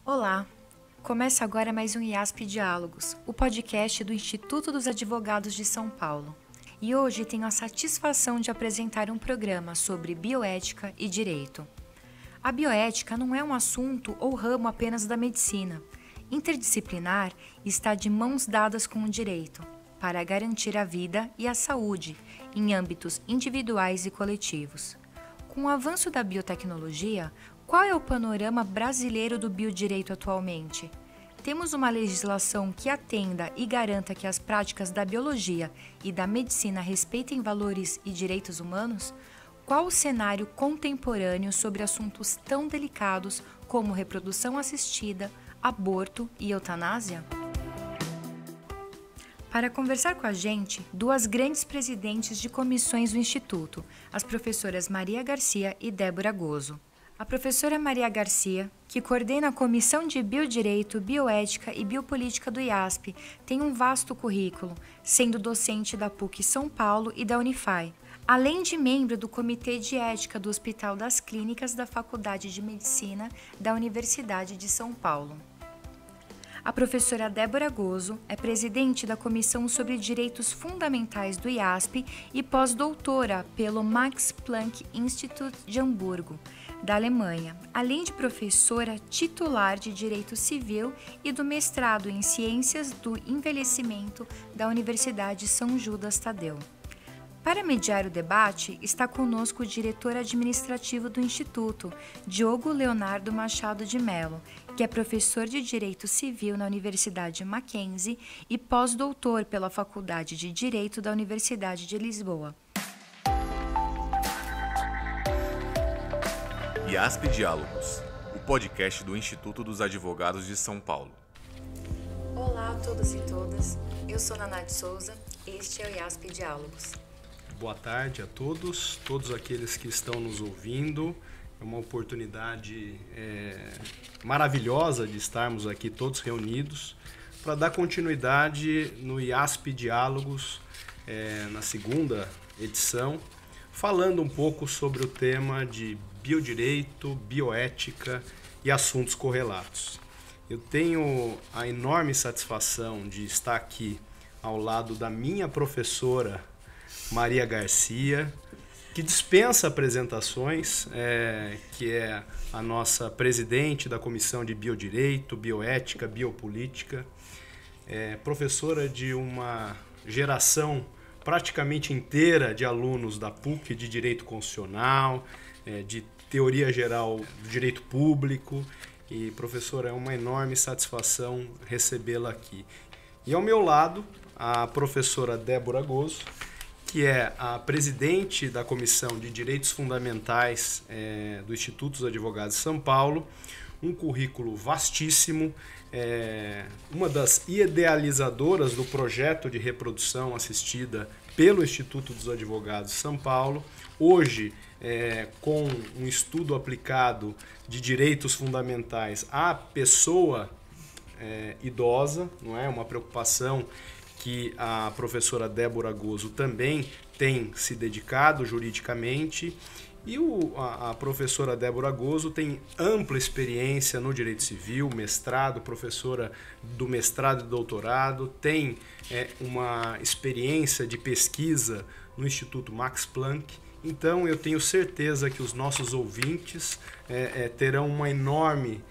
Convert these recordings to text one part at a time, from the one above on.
Olá! Começa agora mais um IASP Diálogos, o podcast do Instituto dos Advogados de São Paulo. E hoje tenho a satisfação de apresentar um programa sobre bioética e direito. A bioética não é um assunto ou ramo apenas da medicina. Interdisciplinar está de mãos dadas com o direito, para garantir a vida e a saúde em âmbitos individuais e coletivos. Com o avanço da biotecnologia, qual é o panorama brasileiro do biodireito atualmente? Temos uma legislação que atenda e garanta que as práticas da biologia e da medicina respeitem valores e direitos humanos? Qual o cenário contemporâneo sobre assuntos tão delicados como reprodução assistida, aborto e eutanásia? Para conversar com a gente, duas grandes presidentes de comissões do Instituto, as professoras Maria Garcia e Débora Gozzo. A professora Maria Garcia, que coordena a Comissão de Biodireito, Bioética e Biopolítica do IASP, tem um vasto currículo, sendo docente da PUC São Paulo e da Unify, além de membro do Comitê de Ética do Hospital das Clínicas da Faculdade de Medicina da Universidade de São Paulo. A professora Débora Gozzo é presidente da Comissão sobre Direitos Fundamentais do IASP e pós-doutora pelo Max Planck Institute de Hamburgo, da Alemanha, além de professora titular de Direito Civil e do mestrado em Ciências do Envelhecimento da Universidade São Judas Tadeu. Para mediar o debate, está conosco o diretor administrativo do Instituto, Diogo Leonardo Machado de Mello, que é professor de Direito Civil na Universidade Mackenzie e pós-doutor pela Faculdade de Direito da Universidade de Lisboa. IASP Diálogos, o podcast do Instituto dos Advogados de São Paulo. Olá a todos e todas, eu sou Naná de Souza, este é o IASP Diálogos. Boa tarde a todos aqueles que estão nos ouvindo. É uma oportunidade maravilhosa de estarmos aqui todos reunidos para dar continuidade no IASP Diálogos, na segunda edição, falando um pouco sobre o tema de biodireito, bioética e assuntos correlatos. Eu tenho a enorme satisfação de estar aqui ao lado da minha professora Maria Garcia, que dispensa apresentações, que é a nossa presidente da Comissão de Biodireito, Bioética, Biopolítica, professora de uma geração praticamente inteira de alunos da PUC de Direito Constitucional, de Teoria Geral do Direito Público, e professora, é uma enorme satisfação recebê-la aqui. E ao meu lado, a professora Débora Gozzo, que é a presidente da Comissão de Direitos Fundamentais do Instituto dos Advogados de São Paulo, um currículo vastíssimo, uma das idealizadoras do projeto de reprodução assistida pelo Instituto dos Advogados de São Paulo, hoje com um estudo aplicado de direitos fundamentais à pessoa idosa, não é? Uma preocupação que a professora Débora Gozzo também tem se dedicado juridicamente, e a professora Débora Gozzo tem ampla experiência no direito civil, mestrado, professora do mestrado e doutorado, tem uma experiência de pesquisa no Instituto Max Planck. Então eu tenho certeza que os nossos ouvintes terão uma enorme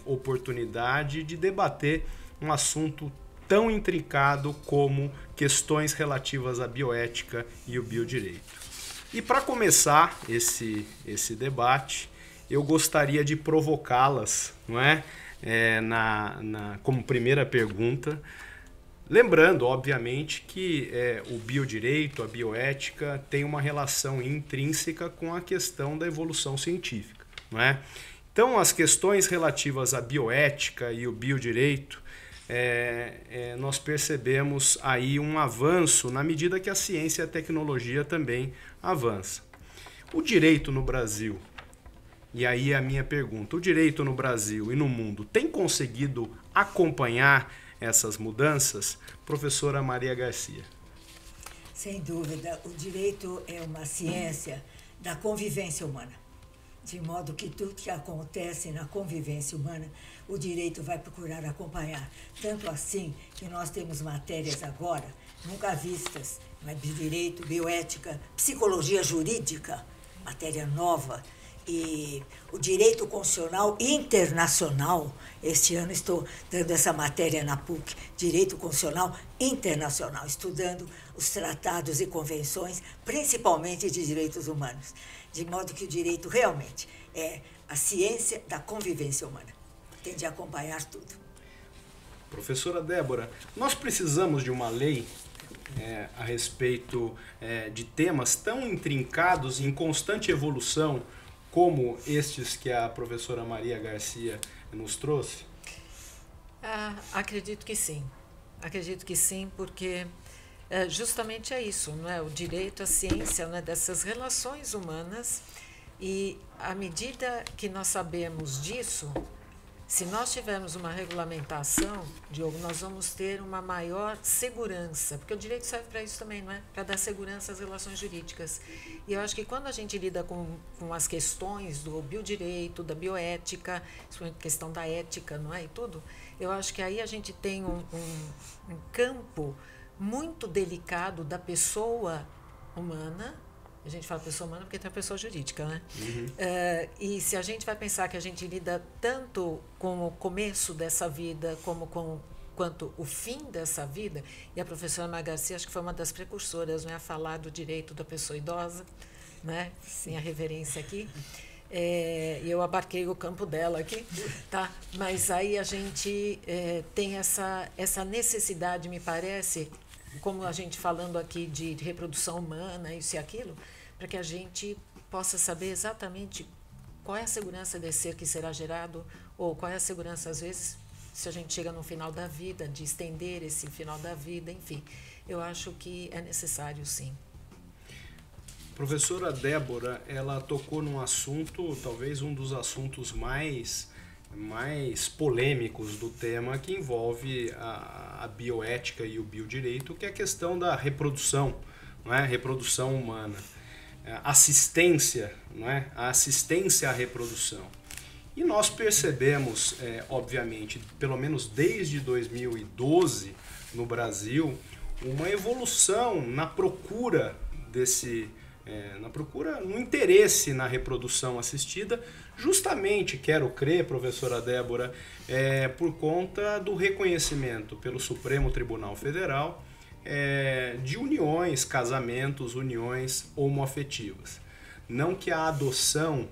oportunidade de debater um assunto tão intrincado como questões relativas à bioética e o biodireito. E para começar esse debate, eu gostaria de provocá-las, não é? Como primeira pergunta, lembrando, obviamente, que o biodireito, a bioética, tem uma relação intrínseca com a questão da evolução científica, não é? Então, as questões relativas à bioética e o biodireito, nós percebemos aí um avanço na medida que a ciência e a tecnologia também avançam. O direito no Brasil, e aí a minha pergunta, o direito no Brasil e no mundo tem conseguido acompanhar essas mudanças? Professora Maria Garcia. Sem dúvida, o direito é uma ciência da convivência humana. De modo que tudo que acontece na convivência humana, o direito vai procurar acompanhar. Tanto assim que nós temos matérias agora, nunca vistas, mas direito, bioética, psicologia jurídica, matéria nova, e o direito constitucional internacional. Este ano estou dando essa matéria na PUC, direito constitucional internacional, estudando os tratados e convenções, principalmente de direitos humanos. De modo que o direito realmente é a ciência da convivência humana. Tem de acompanhar tudo. Professora Débora, nós precisamos de uma lei a respeito de temas tão intrincados e em constante evolução como estes que a professora Maria Garcia nos trouxe? Acredito que sim. Acredito que sim, porque justamente é isso, não é? O direito, a ciência, não é? Dessas relações humanas, e à medida que nós sabemos disso, se nós tivermos uma regulamentação, Diogo, nós vamos ter uma maior segurança, porque o direito serve para isso também, não é? Para dar segurança às relações jurídicas. E eu acho que quando a gente lida com as questões do biodireito, da bioética, questão da ética, não é? E tudo, eu acho que aí a gente tem um campo muito delicado da pessoa humana. A gente fala pessoa humana porque tem a pessoa jurídica, né? Uhum. E se a gente vai pensar que a gente lida tanto com o começo dessa vida quanto o fim dessa vida, e a professora Maria Garcia acho que foi uma das precursoras, né, a falar do direito da pessoa idosa, né? Sem a reverência aqui. E eu abarquei o campo dela aqui, tá? Mas aí a gente tem essa necessidade, me parece, como a gente falando aqui de reprodução humana, isso e aquilo, para que a gente possa saber exatamente qual é a segurança desse ser que será gerado, ou qual é a segurança, às vezes, se a gente chega no final da vida, de estender esse final da vida, enfim. Eu acho que é necessário, sim. Professora Débora, ela tocou num assunto, talvez um dos assuntos mais polêmicos do tema, que envolve a bioética e o biodireito, que é a questão da reprodução, não é? Reprodução humana, assistência, não é? A assistência à reprodução. E nós percebemos, obviamente, pelo menos desde 2012 no Brasil, uma evolução na procura no interesse na reprodução assistida, justamente, quero crer, professora Débora, por conta do reconhecimento pelo Supremo Tribunal Federal de uniões, casamentos, uniões homoafetivas. Não que a adoção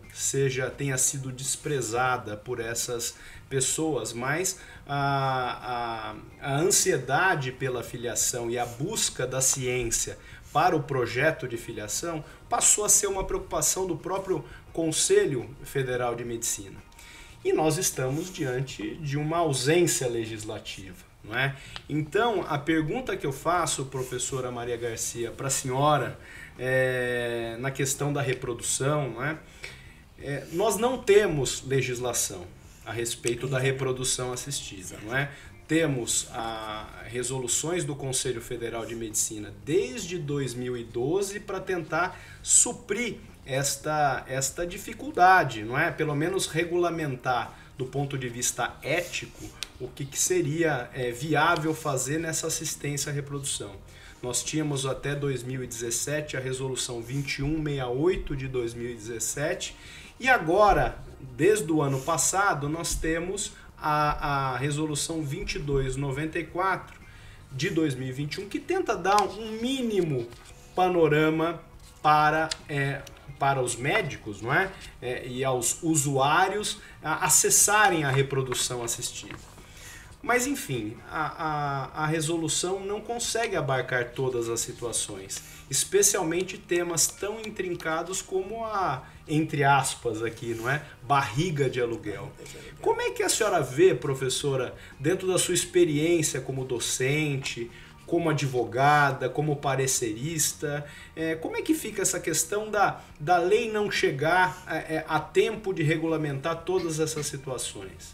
tenha sido desprezada por essas pessoas, mas a ansiedade pela filiação e a busca da ciência para o projeto de filiação passou a ser uma preocupação do próprio Conselho Federal de Medicina. E nós estamos diante de uma ausência legislativa, não é? Então, a pergunta que eu faço, professora Maria Garcia, para a senhora, na questão da reprodução, não é? Nós não temos legislação a respeito da reprodução assistida, não é? Temos resoluções do Conselho Federal de Medicina desde 2012 para tentar suprir esta dificuldade, não é? Pelo menos regulamentar do ponto de vista ético o que seria viável fazer nessa assistência à reprodução. Nós tínhamos até 2017 a resolução 2168 de 2017 e agora, desde o ano passado, nós temos a resolução 2294 de 2021, que tenta dar um mínimo panorama para os médicos, não é? E aos usuários acessarem a reprodução assistida. Mas, enfim, a resolução não consegue abarcar todas as situações, especialmente temas tão intrincados como entre aspas aqui, não é? Barriga de aluguel. Como é que a senhora vê, professora, dentro da sua experiência como docente, como advogada, como parecerista, como é que fica essa questão da lei não chegar a tempo de regulamentar todas essas situações?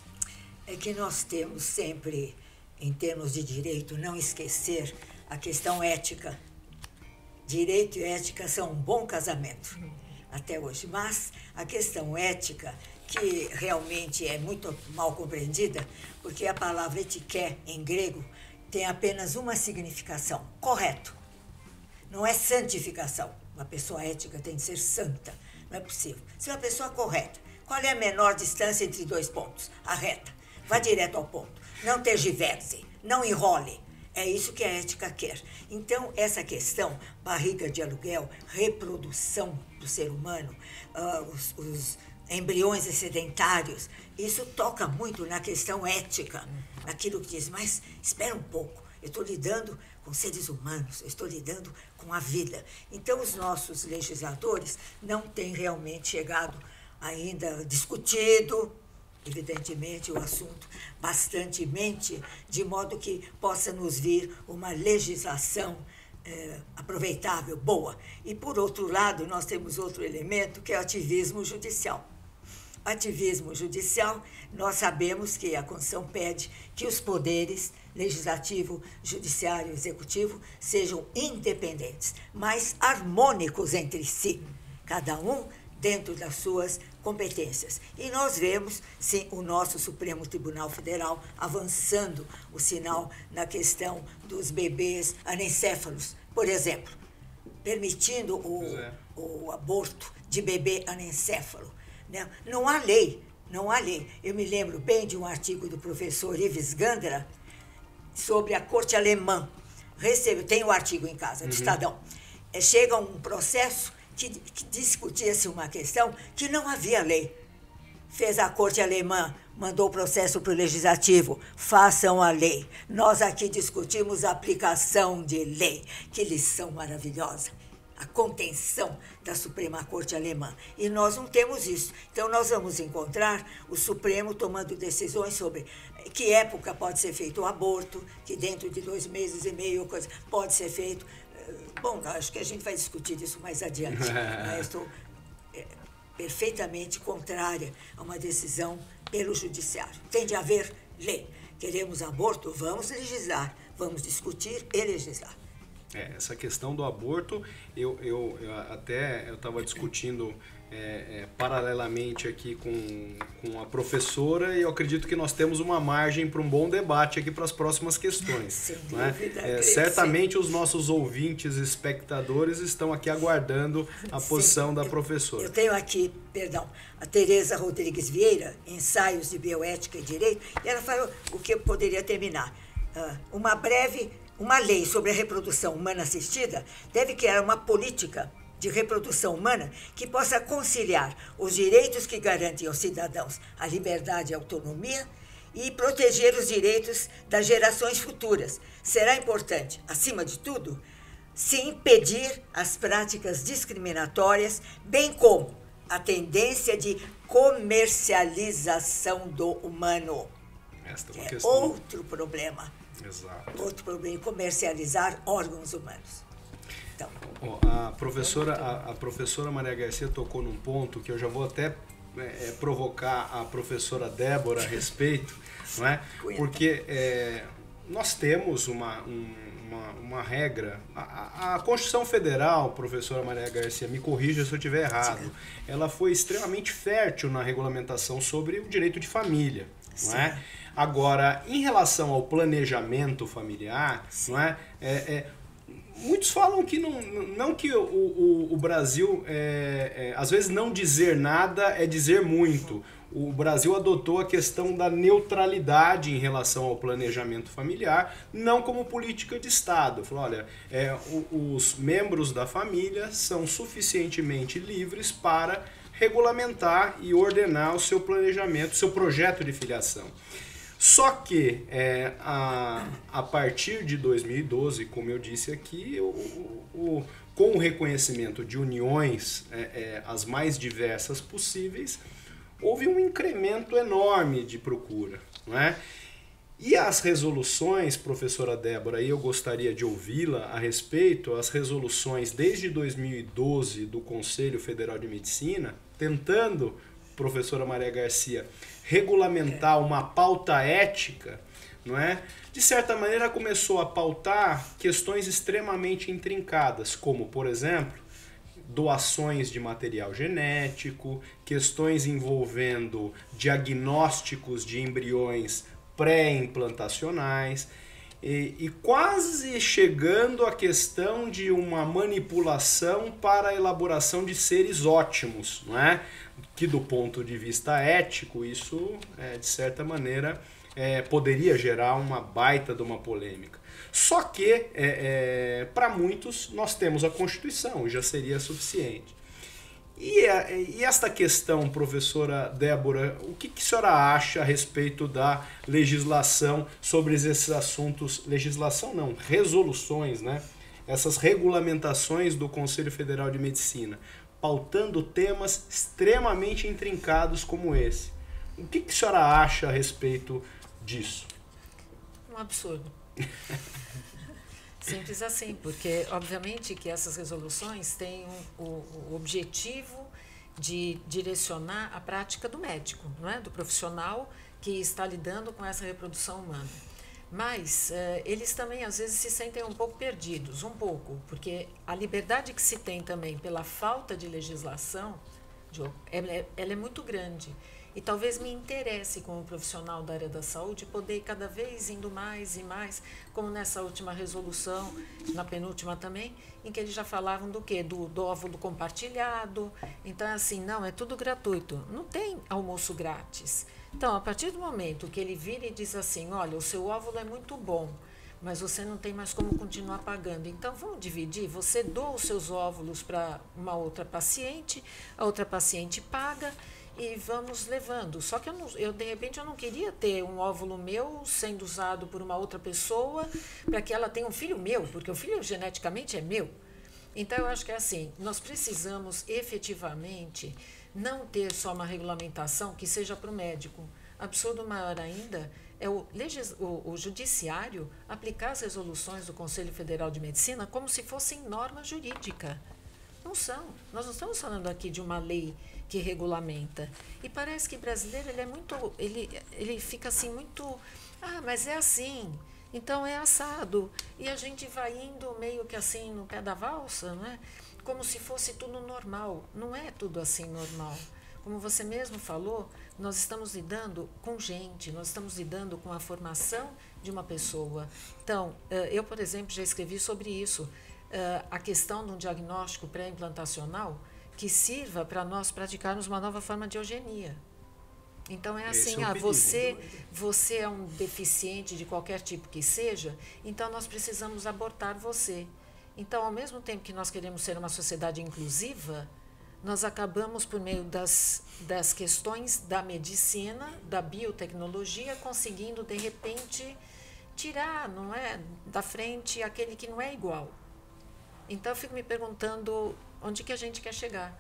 É que nós temos sempre, em termos de direito, não esquecer a questão ética. Direito e ética são um bom casamento. até hoje. Mas a questão ética, que realmente é muito mal compreendida, porque a palavra etiqué, em grego, tem apenas uma significação: correto. Não é santificação. Uma pessoa ética tem de ser santa. Não é possível. Se uma pessoa correta, qual é a menor distância entre 2 pontos? A reta. Vá direto ao ponto. Não tergiverse. Não enrole. É isso que a ética quer. Então, essa questão, barriga de aluguel, reprodução do ser humano, os embriões excedentários, isso toca muito na questão ética, naquilo que diz, mas espera um pouco, eu estou lidando com seres humanos, eu estou lidando com a vida. Então, os nossos legisladores não têm realmente chegado ainda discutido, evidentemente, o assunto bastantemente, de modo que possa nos vir uma legislação aproveitável, boa. E, por outro lado, nós temos outro elemento, que é o ativismo judicial. Ativismo judicial, nós sabemos que a Constituição pede que os poderes legislativo, judiciário e executivo sejam independentes, mas harmônicos entre si, cada um dentro das suas competências. E nós vemos, sim, o nosso Supremo Tribunal Federal avançando o sinal na questão dos bebês anencéfalos, por exemplo, permitindo o aborto de bebê anencéfalo. Não há lei, não há lei. Eu me lembro bem de um artigo do professor Ives Gandra sobre a corte alemã. Tem o artigo em casa, do Estadão. Chega um processo que discutia-se uma questão que não havia lei. Fez a corte alemã, mandou o processo para o legislativo, façam a lei. Nós aqui discutimos a aplicação de lei. Que lição maravilhosa. A contenção da Suprema Corte Alemã. E nós não temos isso. Então, nós vamos encontrar o Supremo tomando decisões sobre que época pode ser feito o aborto, que dentro de 2 meses e meio pode ser feito. Bom, acho que a gente vai discutir isso mais adiante. Eu estou perfeitamente contrária a uma decisão pelo judiciário. Tem de haver lei. Queremos aborto? Vamos legislar. Vamos discutir e legislar. Essa questão do aborto, eu estava discutindo paralelamente aqui com a professora e eu acredito que nós temos uma margem para um bom debate aqui para as próximas questões. Sem dúvida, né? Certamente os nossos ouvintes e espectadores estão aqui aguardando a posição da professora. Eu tenho aqui, a Tereza Rodrigues Vieira, Ensaios de Bioética e Direito, e ela falou o que eu poderia terminar. Uma lei sobre a reprodução humana assistida deve criar uma política de reprodução humana que possa conciliar os direitos que garantem aos cidadãos a liberdade e a autonomia e proteger os direitos das gerações futuras. Será importante, acima de tudo, se impedir as práticas discriminatórias, bem como a tendência de comercialização do humano. Esta é uma questão. Outro problema. Exato. Outro problema, comercializar órgãos humanos. Então. A professora Maria Garcia tocou num ponto que eu já vou até provocar a professora Débora a respeito, não é? Porque nós temos uma regra. A Constituição Federal, professora Maria Garcia, me corrija se eu estiver errado, ela foi extremamente fértil na regulamentação sobre o direito de família, não é? Agora, em relação ao planejamento familiar, não é? Muitos falam que não que o Brasil, às vezes não dizer nada é dizer muito. O Brasil adotou a questão da neutralidade em relação ao planejamento familiar, não como política de Estado. Falou, olha, os membros da família são suficientemente livres para regulamentar e ordenar o seu planejamento, o seu projeto de filiação. Só que, a partir de 2012, como eu disse aqui, com o reconhecimento de uniões as mais diversas possíveis, houve um incremento enorme de procura, não é? E as resoluções, professora Débora, eu gostaria de ouvi-la a respeito, as resoluções desde 2012 do Conselho Federal de Medicina, tentando, professora Maria Garcia, regulamentar uma pauta ética, não é? De certa maneira começou a pautar questões extremamente intrincadas, como, por exemplo, doações de material genético, questões envolvendo diagnósticos de embriões pré-implantacionais e quase chegando à questão de uma manipulação para a elaboração de seres ótimos, não é? Que do ponto de vista ético, isso, de certa maneira, poderia gerar uma baita de uma polêmica. Só que, para muitos, nós temos a Constituição, e já seria suficiente. E esta questão, professora Débora, o que a senhora acha a respeito da legislação sobre esses assuntos? Legislação não, resoluções, né? Essas regulamentações do Conselho Federal de Medicina, pautando temas extremamente intrincados como esse. O que a senhora acha a respeito disso? Um absurdo. Simples assim, porque obviamente que essas resoluções têm o objetivo de direcionar a prática do médico, não é? Do profissional que está lidando com essa reprodução humana. Mas eles também às vezes se sentem um pouco perdidos, porque a liberdade que se tem também pela falta de legislação, ela é muito grande. E talvez me interesse, como profissional da área da saúde, poder ir cada vez indo mais e mais, como nessa última resolução, na penúltima também, em que eles já falavam do quê? Do óvulo compartilhado. Então, assim, não, é tudo gratuito. Não tem almoço grátis. Então, a partir do momento que ele vira e diz assim, olha, o seu óvulo é muito bom, mas você não tem mais como continuar pagando. Então, vamos dividir, você doa os seus óvulos para uma outra paciente, a outra paciente paga, e vamos levando. Só que de repente eu não queria ter um óvulo meu sendo usado por uma outra pessoa para que ela tenha um filho meu, porque o filho geneticamente é meu. Então eu acho que é assim, nós precisamos efetivamente não ter só uma regulamentação que seja para o médico. Absurdo maior ainda é o judiciário aplicar as resoluções do Conselho Federal de Medicina como se fossem norma jurídica. Não são. Nós não estamos falando aqui de uma lei que regulamenta. E parece que brasileiro ele fica assim muito, mas é assim, então é assado. E a gente vai indo meio que assim no pé da valsa, não é? Como se fosse tudo normal. Não é tudo assim normal. Como você mesmo falou, nós estamos lidando com gente, nós estamos lidando com a formação de uma pessoa. Então, eu, por exemplo, já escrevi sobre isso, a questão de um diagnóstico pré-implantacional que sirva para nós praticarmos uma nova forma de eugenia. Então é assim, você é um deficiente de qualquer tipo que seja, então nós precisamos abortar você. Então, ao mesmo tempo que nós queremos ser uma sociedade inclusiva, nós acabamos, por meio das questões da medicina, da biotecnologia, conseguindo, de repente, tirar, não é, da frente aquele que não é igual. Então, eu fico me perguntando onde que a gente quer chegar,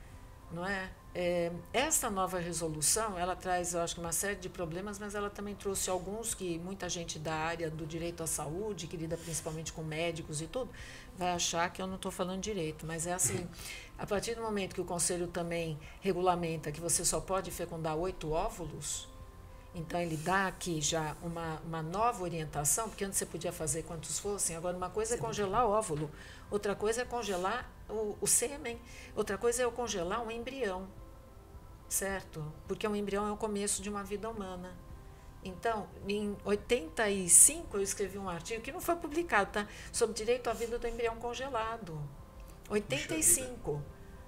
não é? Essa nova resolução, ela traz, eu acho que uma série de problemas, mas ela também trouxe alguns que muita gente da área do direito à saúde, que lida principalmente com médicos e tudo, vai achar que eu não estou falando direito. Mas é assim, a partir do momento que o Conselho também regulamenta que você só pode fecundar 8 óvulos, então ele dá aqui já uma nova orientação, porque antes você podia fazer quantos fossem, agora uma coisa é congelar o óvulo, outra coisa é congelar o sêmen, outra coisa é eu congelar um embrião, certo? Porque um embrião é o começo de uma vida humana. Então, em 85 eu escrevi um artigo que não foi publicado, tá? Sobre direito à vida do embrião congelado. 85.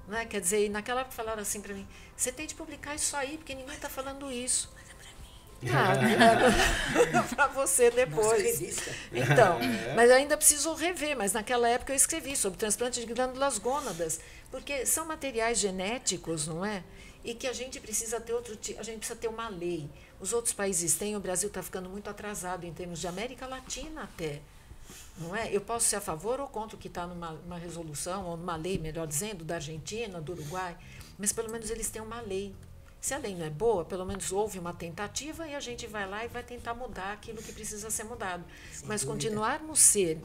Né? Quer dizer, naquela época falaram assim para mim, você tem de publicar isso aí, porque ninguém está falando isso. Para você depois. Então, mas eu ainda preciso rever, mas naquela época eu escrevi sobre transplante de glândulas gônadas, porque são materiais genéticos, não é? E que a gente precisa ter a gente precisa ter uma lei. Os outros países têm, o Brasil está ficando muito atrasado em termos de América Latina até. Não é? Eu posso ser a favor ou contra o que está numa resolução, ou numa lei, melhor dizendo, da Argentina, do Uruguai, mas pelo menos eles têm uma lei. Se a lei não é boa, pelo menos houve uma tentativa e a gente vai lá e vai tentar mudar aquilo que precisa ser mudado. Mas continuarmos ser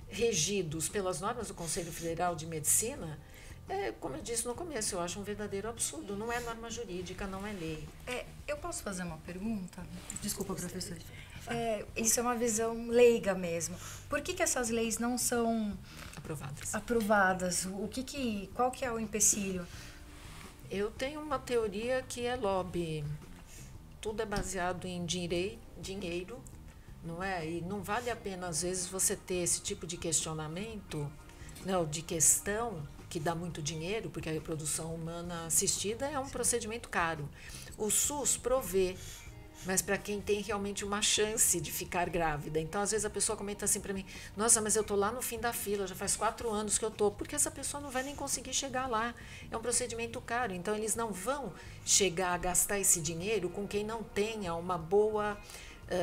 regidos pelas normas do Conselho Federal de Medicina, como eu disse no começo, eu acho um verdadeiro absurdo. Não é norma jurídica, não é lei. Eu posso fazer uma pergunta? Desculpa, professor. Isso é uma visão leiga mesmo. Por que essas leis não são aprovadas. Aprovadas. Qual que é o empecilho? Eu tenho uma teoria que é lobby. Tudo é baseado em dinheiro, não é? E não vale a pena, às vezes, você ter esse tipo de questionamento, não, de questão que dá muito dinheiro, porque a reprodução humana assistida é um procedimento caro. O SUS provê, mas para quem tem realmente uma chance de ficar grávida. Então, às vezes, a pessoa comenta assim para mim, nossa, mas eu estou lá no fim da fila, já faz 4 anos que eu estou, porque essa pessoa não vai nem conseguir chegar lá. É um procedimento caro, então eles não vão chegar a gastar esse dinheiro com quem não tenha uma boa,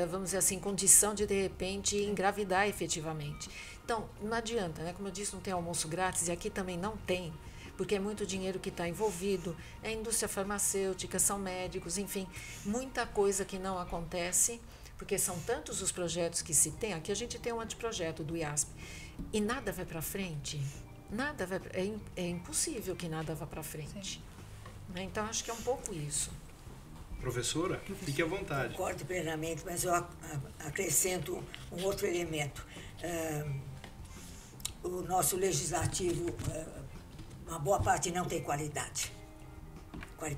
vamos dizer assim, condição de repente, engravidar efetivamente. Então, não adianta, né? Como eu disse, não tem almoço grátis, e aqui também não tem, porque é muito dinheiro que está envolvido, é a indústria farmacêutica, são médicos, enfim, muita coisa que não acontece, porque são tantos os projetos que se tem. Aqui a gente tem um anteprojeto do IASP, e nada vai para frente, é impossível que nada vá para frente. Então, acho que é um pouco isso. Professora, fique à vontade. Concordo plenamente, mas eu acrescento um outro elemento. O nosso legislativo, uma boa parte não tem qualidade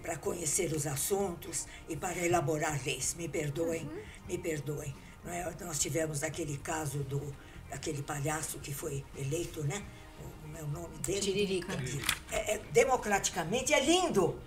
para conhecer os assuntos e para elaborar leis. Me perdoem. Não é? Nós tivemos aquele caso daquele palhaço que foi eleito, né? Como é o nome dele? Tiririca. Democraticamente é lindo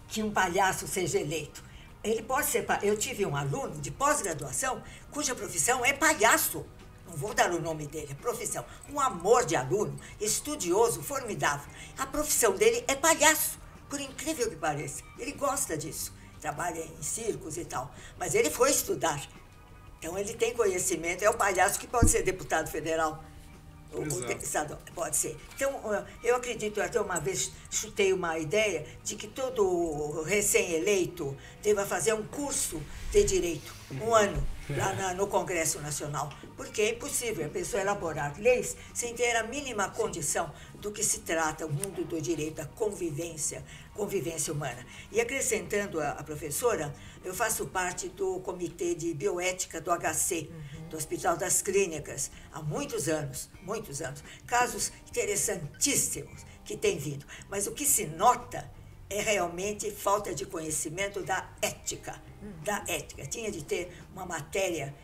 que um palhaço seja eleito. Ele pode ser. Eu tive um aluno de pós-graduação cuja profissão é palhaço. Não vou dar o nome dele, a profissão. Um amor de aluno, estudioso, formidável. A profissão dele é palhaço, por incrível que pareça. Ele gosta disso, trabalha em circos e tal. Mas ele foi estudar. Então ele tem conhecimento, é o palhaço que pode ser deputado federal. Pode ser. Então, eu acredito, até uma vez chutei uma ideia de que todo recém-eleito deva fazer um curso de direito, 1 ano, lá no Congresso Nacional, porque é impossível a pessoa elaborar leis sem ter a mínima condição do que se trata o mundo do direito, a convivência humana. E acrescentando a professora, eu faço parte do Comitê de Bioética do HC, do Hospital das Clínicas, há muitos anos. Casos interessantíssimos que têm vindo. Mas o que se nota é realmente falta de conhecimento da ética. Tinha de ter uma matéria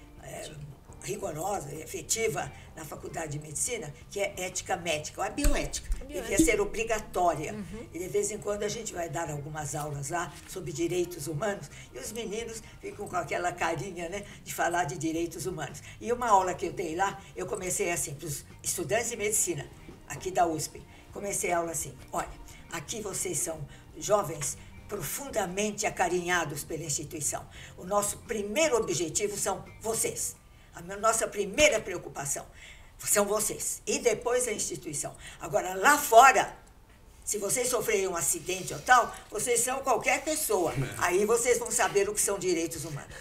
rigorosa e efetiva na Faculdade de Medicina, que é ética médica, ou a bioética. Devia ser obrigatória. E de vez em quando a gente vai dar algumas aulas lá sobre direitos humanos, e os meninos ficam com aquela carinha, né, de falar de direitos humanos. E uma aula que eu dei lá, eu comecei assim, para os estudantes de medicina, aqui da USP, comecei a aula assim, olha, aqui vocês são jovens profundamente acarinhados pela instituição. O nosso primeiro objetivo são vocês. A nossa primeira preocupação são vocês. E depois a instituição. Agora, lá fora, se vocês sofrerem um acidente ou tal, vocês são qualquer pessoa. Aí vocês vão saber o que são direitos humanos.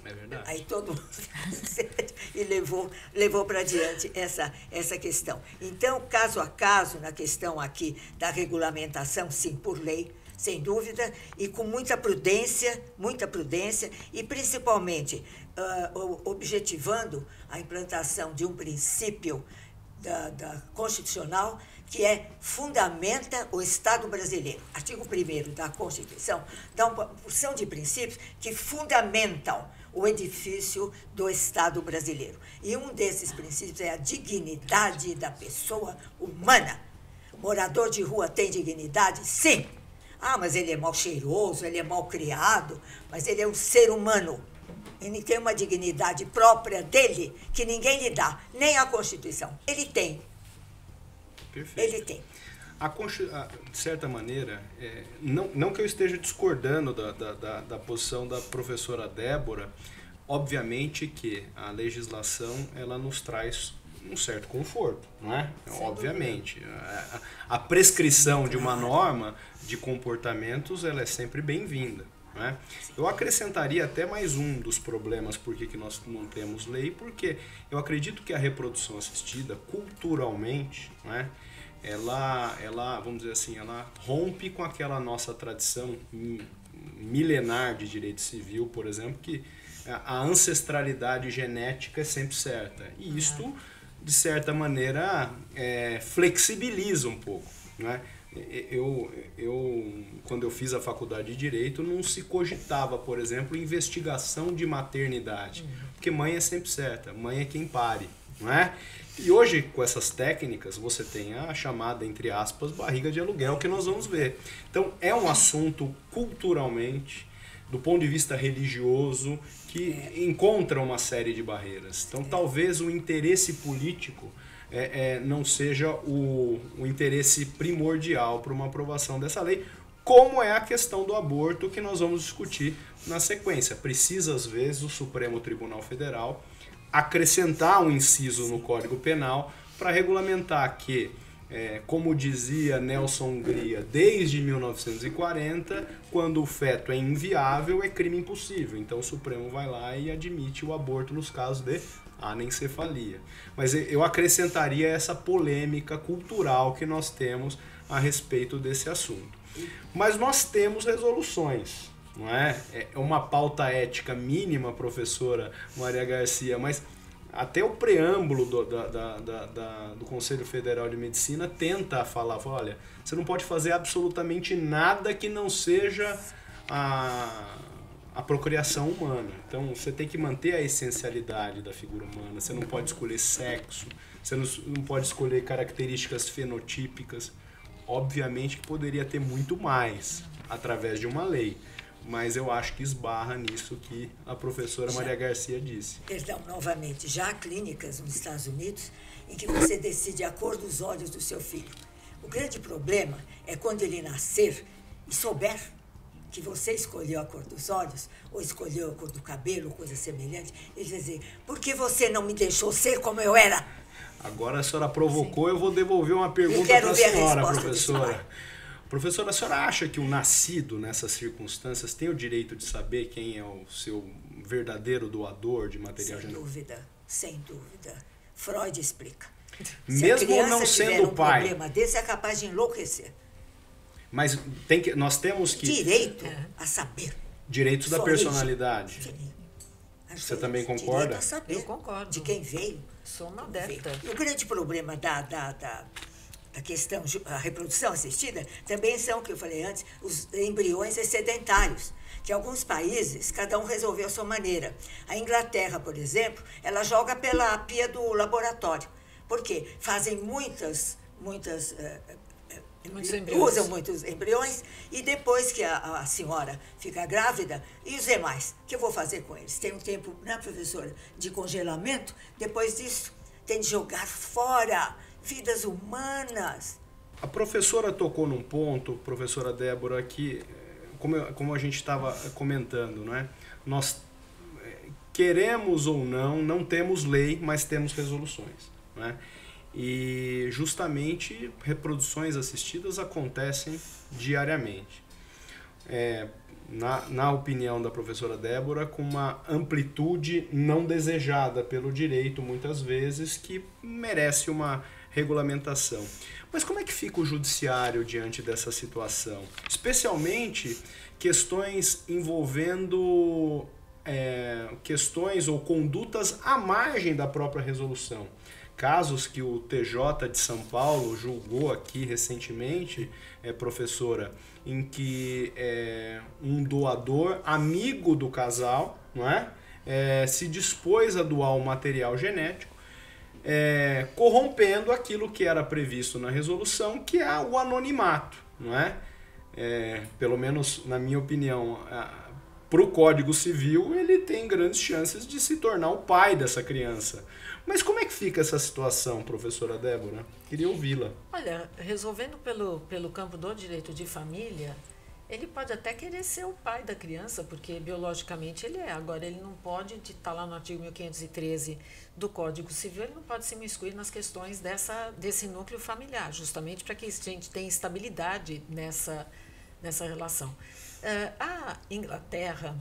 É verdade. Aí todo mundo e levou para diante essa questão. Então, caso a caso, na questão aqui da regulamentação, sim, por lei, sem dúvida, e com muita prudência, e principalmente objetivando a implantação de um princípio da Constitucional que fundamenta o Estado brasileiro. Artigo 1º da Constituição dá uma porção de princípios que fundamentam o edifício do Estado brasileiro. E um desses princípios é a dignidade da pessoa humana. O morador de rua tem dignidade? Sim. Ah, mas ele é mal cheiroso, ele é mal criado, mas ele é um ser humano. Ele tem uma dignidade própria dele que ninguém lhe dá, nem a Constituição. Ele tem. Perfeito. Ele tem. De certa maneira, não que eu esteja discordando da posição da professora Débora, obviamente que a legislação ela nos traz um certo conforto, não é? Obviamente. A prescrição de uma norma de comportamentos ela é sempre bem-vinda. Não é? Eu acrescentaria até mais um dos problemas por que nós não temos lei, porque eu acredito que a reprodução assistida, culturalmente, não é? Ela, vamos dizer assim, ela rompe com aquela nossa tradição milenar de direito civil, por exemplo, que a ancestralidade genética é sempre certa. E isto de certa maneira, flexibiliza um pouco, né? Quando eu fiz a faculdade de Direito, não se cogitava, por exemplo, investigação de maternidade, porque mãe é sempre certa, mãe é quem pare, não é? E hoje, com essas técnicas, você tem a chamada, entre aspas, barriga de aluguel, que nós vamos ver. Então, é um assunto culturalmente, do ponto de vista religioso, que encontra uma série de barreiras. Então, talvez o interesse político não seja o interesse primordial para uma aprovação dessa lei, como é a questão do aborto, que nós vamos discutir na sequência. Precisa, às vezes, o Supremo Tribunal Federal acrescentar um inciso no Código Penal para regulamentar que, como dizia Nelson Hungria, desde 1940, quando o feto é inviável, é crime impossível. Então o Supremo vai lá e admite o aborto nos casos de anencefalia. Mas eu acrescentaria essa polêmica cultural que nós temos a respeito desse assunto. Mas nós temos resoluções, não é? É uma pauta ética mínima, professora Maria Garcia, mas até o preâmbulo do Conselho Federal de Medicina tenta falar, olha, você não pode fazer absolutamente nada que não seja a procriação humana. Então você tem que manter a essencialidade da figura humana, você não pode escolher sexo, você não pode escolher características fenotípicas. Obviamente que poderia ter muito mais através de uma lei, mas eu acho que esbarra nisso que a professora Maria Garcia disse. Perdão, novamente, já há clínicas nos Estados Unidos em que você decide a cor dos olhos do seu filho. O grande problema é quando ele nascer e souber que você escolheu a cor dos olhos, ou escolheu a cor do cabelo, coisa semelhante, ele vai dizer, por que você não me deixou ser como eu era? Agora a senhora provocou, sim. Eu vou devolver uma pergunta para a senhora, professora. Professora, a senhora acha que o nascido nessas circunstâncias tem o direito de saber quem é o seu verdadeiro doador de material genético? Sem dúvida. Freud explica. Mesmo não sendo o pai. Se a problema desse é capaz de enlouquecer. Mas nós temos que... Direito a saber. Direitos da personalidade. Sim. Você também concorda? Direito a saber. Eu concordo. De quem veio. Sou uma adepta. E o grande problema da questão da reprodução assistida também são, que eu falei antes, os embriões excedentários, que alguns países, cada um resolveu a sua maneira. A Inglaterra, por exemplo, ela joga pela pia do laboratório. Por quê? Fazem muitos usam muitos embriões e depois que a senhora fica grávida, e os demais? O que eu vou fazer com eles? Tem um tempo, né, professora, de congelamento, depois disso tem de jogar fora vidas humanas. A professora tocou num ponto, professora Débora, que, como a gente estava comentando, não é? Nós queremos ou não temos lei, mas temos resoluções, não é? E justamente reproduções assistidas acontecem diariamente. Na opinião da professora Débora, com uma amplitude não desejada pelo direito, muitas vezes, que merece uma regulamentação. Mas como é que fica o judiciário diante dessa situação? Especialmente questões envolvendo questões ou condutas à margem da própria resolução. Casos que o TJ de São Paulo julgou aqui recentemente, professora, em que um doador, amigo do casal, não é? Se dispôs a doar o material genético, corrompendo aquilo que era previsto na resolução, que é o anonimato, não é? Pelo menos, na minha opinião, para o Código Civil, ele tem grandes chances de se tornar o pai dessa criança. Mas como é que fica essa situação, professora Débora? Queria ouvi-la. Olha, resolvendo pelo campo do direito de família, ele pode até querer ser o pai da criança, porque biologicamente ele é. Agora, ele não pode, está lá no artigo 1513 do Código Civil, ele não pode se imiscuir nas questões desse núcleo familiar, justamente para que a gente tenha estabilidade nessa relação. A Inglaterra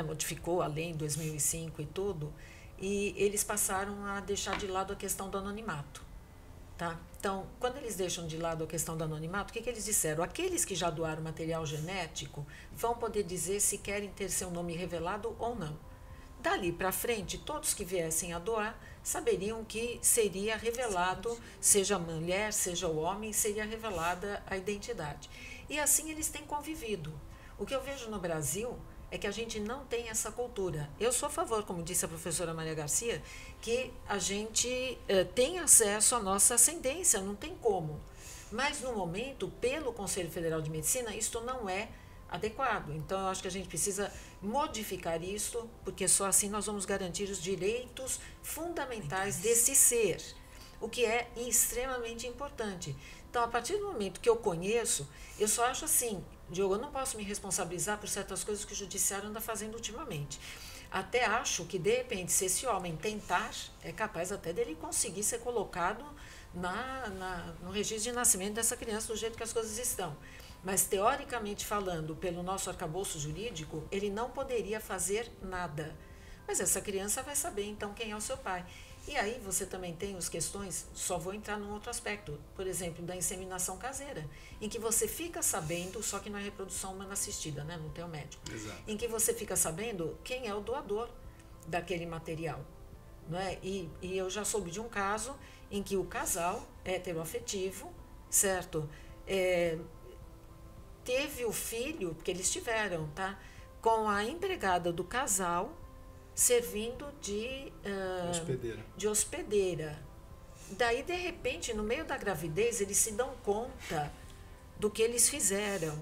modificou a lei em 2005 e tudo, e eles passaram a deixar de lado a questão do anonimato. Tá? Então, quando eles deixam de lado a questão do anonimato, o que eles disseram? Aqueles que já doaram material genético vão poder dizer se querem ter seu nome revelado ou não. dali para frente, todos que viessem a doar saberiam que seria revelado, seja a mulher, seja o homem, seria revelada a identidade. E assim eles têm convivido. O que eu vejo no Brasil é que a gente não tem essa cultura. Eu sou a favor, como disse a professora Maria Garcia, que a gente tenha acesso à nossa ascendência, não tem como. Mas, no momento, pelo Conselho Federal de Medicina, isto não é adequado. Então, eu acho que a gente precisa modificar isso, porque só assim nós vamos garantir os direitos fundamentais desse ser, o que é extremamente importante. Então, a partir do momento que eu conheço, eu só acho assim, Diogo, eu não posso me responsabilizar por certas coisas que o judiciário anda fazendo ultimamente. Até acho que, de repente, se esse homem tentar, é capaz até dele conseguir ser colocado no registro de nascimento dessa criança do jeito que as coisas estão. Mas, teoricamente falando, pelo nosso arcabouço jurídico, ele não poderia fazer nada. Mas essa criança vai saber, então, quem é o seu pai. E aí você também tem as questões, só vou entrar num outro aspecto, por exemplo, da inseminação caseira, em que você fica sabendo, só que não é reprodução humana assistida, né? Não tem o médico. Exato. Em que você fica sabendo quem é o doador daquele material. Não é? E eu já soube de um caso em que o casal heteroafetivo, certo? Teve o filho, porque eles tiveram, tá? Com a empregada do casal, servindo de hospedeira. Daí, de repente, no meio da gravidez, eles se dão conta do que eles fizeram,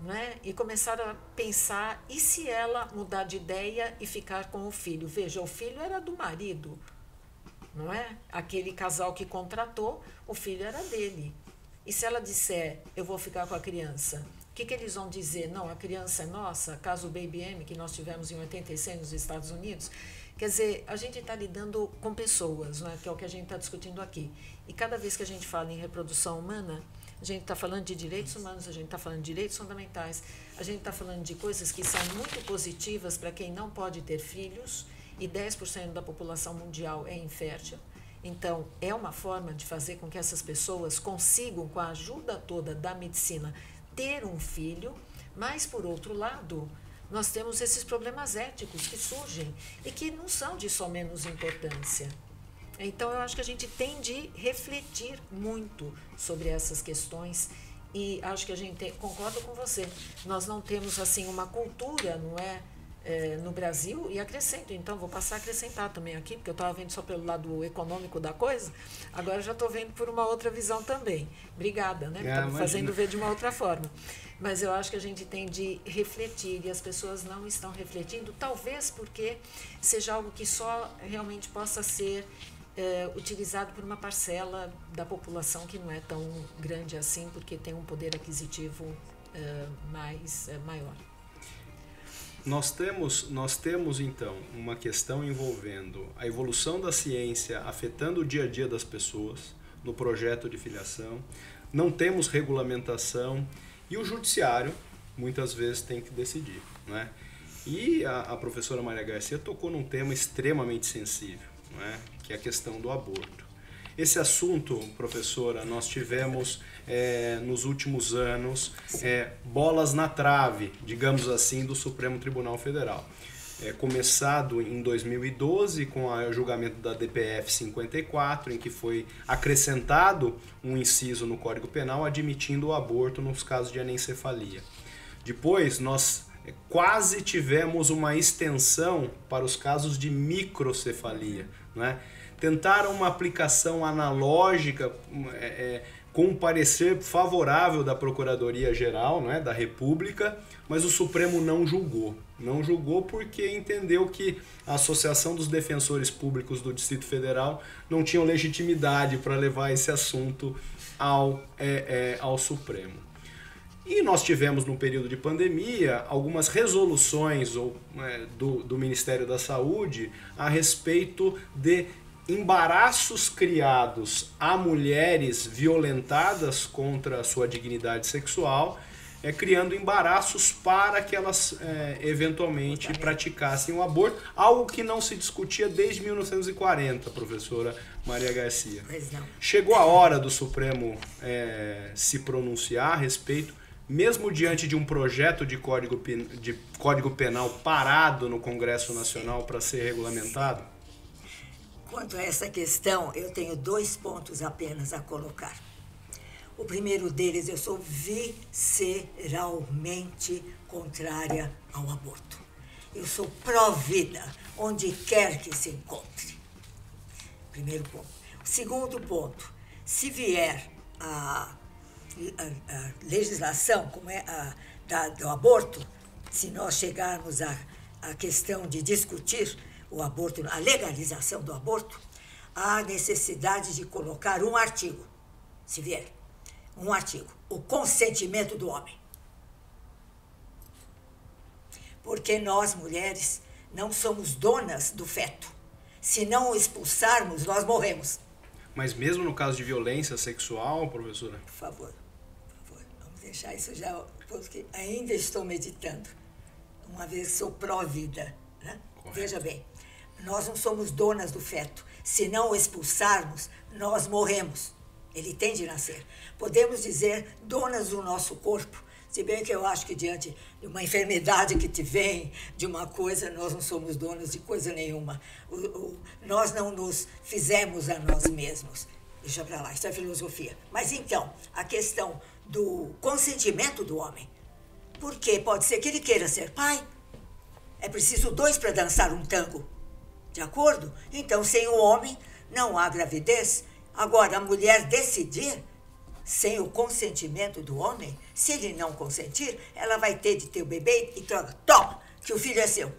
né? E começaram a pensar, e se ela mudar de ideia e ficar com o filho? Veja, o filho era do marido, não é? Aquele casal que contratou, o filho era dele. E se ela disser, eu vou ficar com a criança, o que eles vão dizer? Não, a criança é nossa, caso Baby M, que nós tivemos em 86 nos Estados Unidos. Quer dizer, a gente está lidando com pessoas, né, que é o que a gente está discutindo aqui. E cada vez que a gente fala em reprodução humana, a gente está falando de direitos humanos, a gente está falando de direitos fundamentais, a gente está falando de coisas que são muito positivas para quem não pode ter filhos, e 10% da população mundial é infértil. Então, é uma forma de fazer com que essas pessoas consigam, com a ajuda toda da medicina, ter um filho, mas, por outro lado, nós temos esses problemas éticos que surgem e que não são de só menos importância. Então, eu acho que a gente tem de refletir muito sobre essas questões e acho que a gente concordo com você, nós não temos assim uma cultura, não é? No Brasil, e acrescento, então vou passar a acrescentar também aqui, porque eu estava vendo só pelo lado econômico da coisa, agora já estou vendo por uma outra visão também. Obrigada, né? Está me fazendo ver de uma outra forma. Mas eu acho que a gente tem de refletir, e as pessoas não estão refletindo, talvez porque seja algo que só realmente possa ser utilizado por uma parcela da população que não é tão grande assim, porque tem um poder aquisitivo maior. Nós temos, então, uma questão envolvendo a evolução da ciência afetando o dia a dia das pessoas no projeto de filiação, não temos regulamentação e o judiciário muitas vezes tem que decidir, né? E a professora Maria Garcia tocou num tema extremamente sensível, né? Que é a questão do aborto. Esse assunto, professora, nós tivemos nos últimos anos bolas na trave, digamos assim, do Supremo Tribunal Federal. Começado em 2012 com o julgamento da DPF 54, em que foi acrescentado um inciso no Código Penal admitindo o aborto nos casos de anencefalia. Depois nós quase tivemos uma extensão para os casos de microcefalia, né? Tentaram uma aplicação analógica com um parecer favorável da Procuradoria-Geral, né, da República, mas o Supremo não julgou. Não julgou porque entendeu que a Associação dos Defensores Públicos do Distrito Federal não tinha legitimidade para levar esse assunto ao Supremo. E nós tivemos, no período de pandemia, algumas resoluções do Ministério da Saúde a respeito de embaraços criados a mulheres violentadas contra a sua dignidade sexual, criando embaraços para que elas eventualmente praticassem o aborto, algo que não se discutia desde 1940, professora Maria Garcia. Pois não. Chegou a hora do Supremo se pronunciar a respeito mesmo diante de um projeto de Código Penal parado no Congresso Nacional para ser regulamentado? Quanto a essa questão, eu tenho 2 pontos apenas a colocar. O primeiro deles, eu sou visceralmente contrária ao aborto. Eu sou pró-vida, onde quer que se encontre. Primeiro ponto. O segundo ponto, se vier a legislação como é do aborto, se nós chegarmos à questão de discutir o aborto, a legalização do aborto, há necessidade de colocar um artigo, se vier, um artigo, o consentimento do homem. Porque nós, mulheres, não somos donas do feto. Se não o expulsarmos, nós morremos. Mas mesmo no caso de violência sexual, professora? Por favor, vamos deixar isso já, porque ainda estou meditando, uma vez que sou pró-vida, né? Veja bem, nós não somos donas do feto. Se não o expulsarmos, nós morremos. Ele tem de nascer. Podemos dizer donas do nosso corpo, se bem que eu acho que diante de uma enfermidade que te vem, de uma coisa, nós não somos donos de coisa nenhuma. Nós não nos fizemos a nós mesmos. Deixa para lá, isso é filosofia. Mas então, a questão do consentimento do homem. Porque pode ser que ele queira ser pai. É preciso 2 para dançar um tango. De acordo? Então, sem o homem, não há gravidez. Agora, a mulher decidir, sem o consentimento do homem, se ele não consentir, ela vai ter de ter o bebê e toma, que o filho é seu.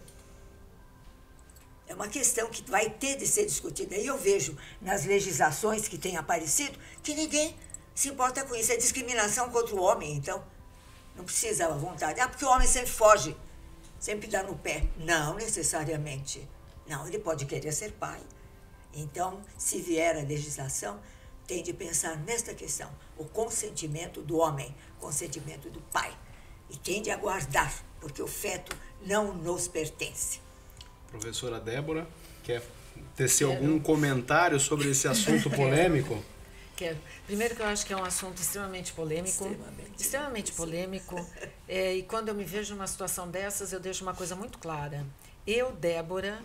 É uma questão que vai ter de ser discutida. E eu vejo nas legislações que têm aparecido que ninguém se importa com isso. É discriminação contra o homem, então. Não precisa à vontade. Porque o homem sempre foge, sempre dá no pé. Não necessariamente. Não, ele pode querer ser pai. Então, se vier a legislação, tem de pensar nesta questão, o consentimento do homem, consentimento do pai. E tem de aguardar, porque o feto não nos pertence. Professora Débora, quer tecer algum comentário sobre esse assunto polêmico? Quero. Primeiro que eu acho que é um assunto extremamente polêmico. Extremamente polêmico. E quando eu me vejo numa situação dessas, eu deixo uma coisa muito clara. Eu, Débora